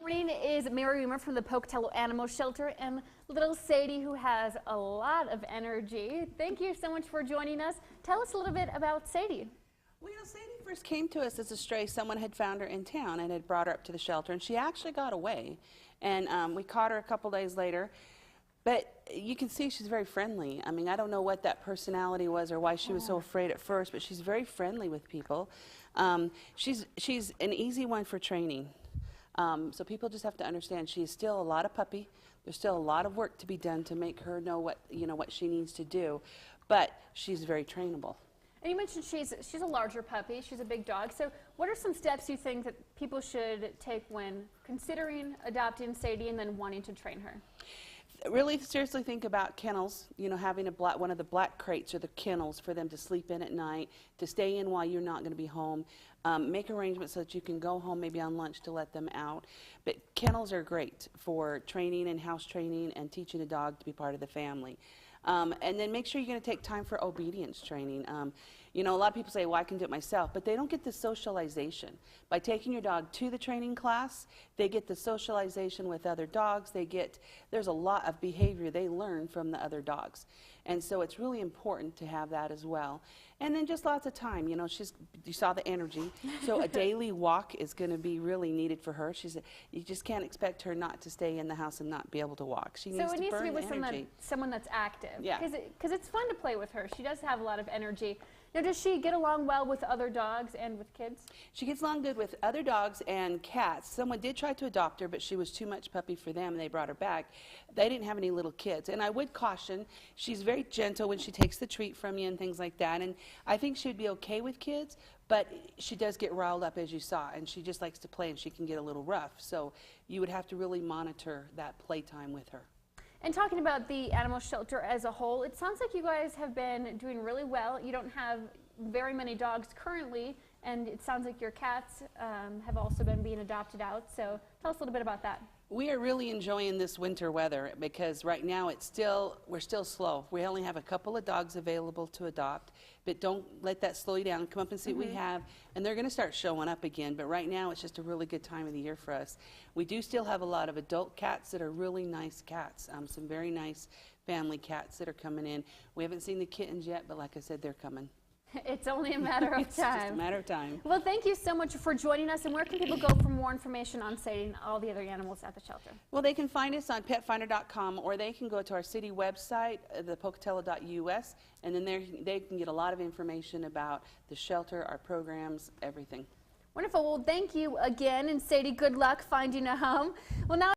Morning is Mary Remer from the Pocatello Animal Shelter and little Sadie, who has a lot of energy. Thank you so much for joining us. Tell us a little bit about Sadie. Well, Sadie first came to us as a stray. Someone had found her in town and had brought her up to the shelter, and she actually got away. And we caught her a couple days later. But you can see she's very friendly. I mean, I don't know what that personality was or why she was so afraid at first, but she's very friendly with people. She's an easy one for training. So people just have to understand she's still a lot of puppy. There's still a lot of work to be done to make her know what she needs to do, but she's very trainable. And you mentioned she's a larger puppy. She's a big dog. So what are some steps you think that people should take when considering adopting Sadie and then wanting to train her? Really seriously think about kennels, having one of the black crates or the kennels for them to sleep in at night, to stay in while you're not going to be home. Make arrangements so that you can go home maybe on lunch to let them out. But kennels are great for training and house training and teaching a dog to be part of the family. And then make sure you're going to take time for obedience training. A lot of people say, well, I can do it myself, but they don't get the socialization. By taking your dog to the training class, they get the socialization with other dogs. There's a lot of behavior they learn from the other dogs. And so it's really important to have that as well. And then just lots of time. You saw the energy. So a daily walk is going to be really needed for her. You just can't expect her not to stay in the house and not be able to walk. She needs to burn the energy. So it needs to be with someone that's active. Yeah. Because it's fun to play with her. She does have a lot of energy. Now, does she get along well with other dogs and with kids? She gets along good with other dogs and cats. Someone did try to adopt her, but she was too much puppy for them, and they brought her back. They didn't have any little kids. And I would caution, she's very gentle when she takes the treat from you and things like that. And I think she would be okay with kids, but she does get riled up, as you saw, and she just likes to play, and she can get a little rough. So you would have to really monitor that playtime with her. And talking about the animal shelter as a whole, it sounds like you guys have been doing really well. You don't have very many dogs currently, and it sounds like your cats have also been being adopted out. So tell us a little bit about that. We are really enjoying this winter weather because right now we're still slow. We only have a couple of dogs available to adopt, but don't let that slow you down. Come up and see what we have, and they're going to start showing up again. But right now it's just a really good time of the year for us. We do still have a lot of adult cats that are really nice cats, some very nice family cats that are coming in. We haven't seen the kittens yet, but like I said, they're coming. It's only a matter of time. It's just a matter of time. Well, thank you so much for joining us. And where can people go for more information on Sadie and all the other animals at the shelter? Well, they can find us on petfinder.com, or they can go to our city website, the Pocatello.us, and then they can get a lot of information about the shelter, our programs, everything. Wonderful. Well, thank you again. And Sadie, good luck finding a home. Well, now